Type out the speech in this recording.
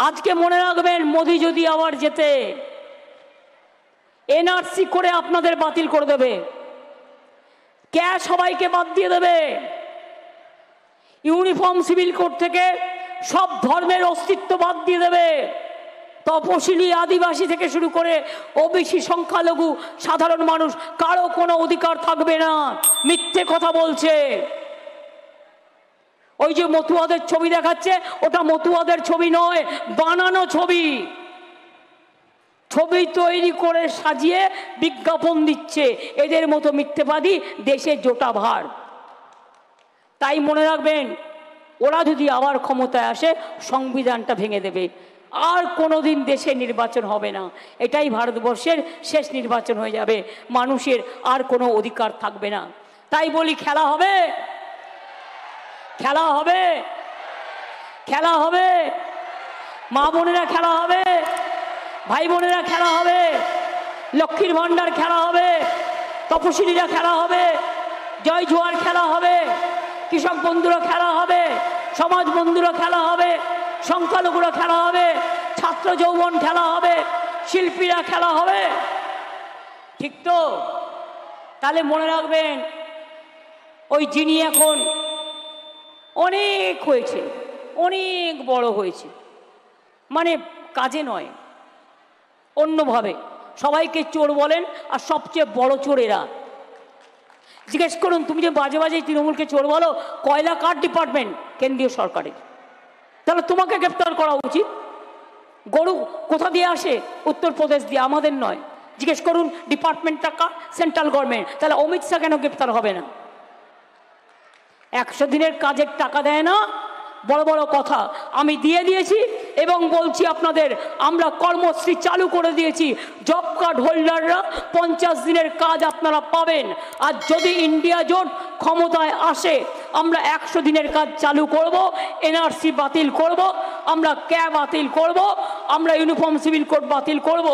আজকে মনে রাখবেন, মোদি যদি আবার যেতে এনআরসি করে আপনাদের বাতিল করে দেবে, ক্যাশ সবাইকে বাদ দিয়ে দেবে, ইউনিফর্ম সিভিল কোড থেকে সব ধর্মের অস্তিত্ব বাদ দিয়ে দেবে, তপশিলি আদিবাসী থেকে শুরু করে ওবিসি সংখ্যালঘু সাধারণ মানুষ কারো কোনো অধিকার থাকবে না। মিথ্যে কথা বলছে। ওই যে মতুয়াদের ছবি দেখাচ্ছে, ওটা মতুয়াদের ছবি নয়, বানানো ছবি। ছবি তৈরি করে সাজিয়ে বিজ্ঞাপন দিচ্ছে। এদের মতো মিথ্যেবাদী দেশে জোটা ভার। তাই মনে রাখবেন, ওরা যদি আবার ক্ষমতায় আসে সংবিধানটা ভেঙে দেবে, আর কোনোদিন দেশে নির্বাচন হবে না। এটাই ভারতবর্ষের শেষ নির্বাচন হয়ে যাবে, মানুষের আর কোনো অধিকার থাকবে না। তাই বলি, খেলা হবে, খেলা হবে, খেলা হবে, মা বোনেরা খেলা হবে, ভাই বোনেরা খেলা হবে, লক্ষ্মীর ভাণ্ডার খেলা হবে, তপশিলীরা খেলা হবে, জয় জোয়ার খেলা হবে, কৃষক বন্ধুরা খেলা হবে, সমাজ বন্ধুরা খেলা হবে, সংখ্যালঘুরা খেলা হবে, ছাত্র যৌবন খেলা হবে, শিল্পীরা খেলা হবে। ঠিক তো? তাহলে মনে রাখবেন, ওই যিনি এখন অনেক হয়েছে, অনেক বড় হয়েছে, মানে কাজে নয়, অন্যভাবে সবাইকে চোর বলেন, আর সবচেয়ে বড় চোর এরা। জিজ্ঞেস করুন, তুমি যে বাজে বাজে তৃণমূলকে চোর বলো, কয়লা কার ডিপার্টমেন্ট? কেন্দ্রীয় সরকারের। তাহলে তোমাকে গ্রেপ্তার করা উচিত। গরু কোথা দিয়ে আসে? উত্তরপ্রদেশ দিয়ে, আমাদের নয়। জিজ্ঞেস করুন ডিপার্টমেন্টটা কার? Central government. তাহলে অমিত শাহ কেন গ্রেপ্তার হবে না? 100 দিনের কাজের টাকা দেয় না, বড় বড় কথা। আমি দিয়ে দিয়েছি এবং বলছি আপনাদের, আমরা কর্মশ্রী চালু করে দিয়েছি। জব কার্ড হোল্ডাররা 50 দিনের কাজ আপনারা পাবেন। আর যদি ইন্ডিয়া জোট ক্ষমতায় আসে, আমরা 100 দিনের কাজ চালু করব, এনআরসি বাতিল করব, আমরা ক্যাব বাতিল করব, আমরা ইউনিফর্ম সিভিল কোড বাতিল করব।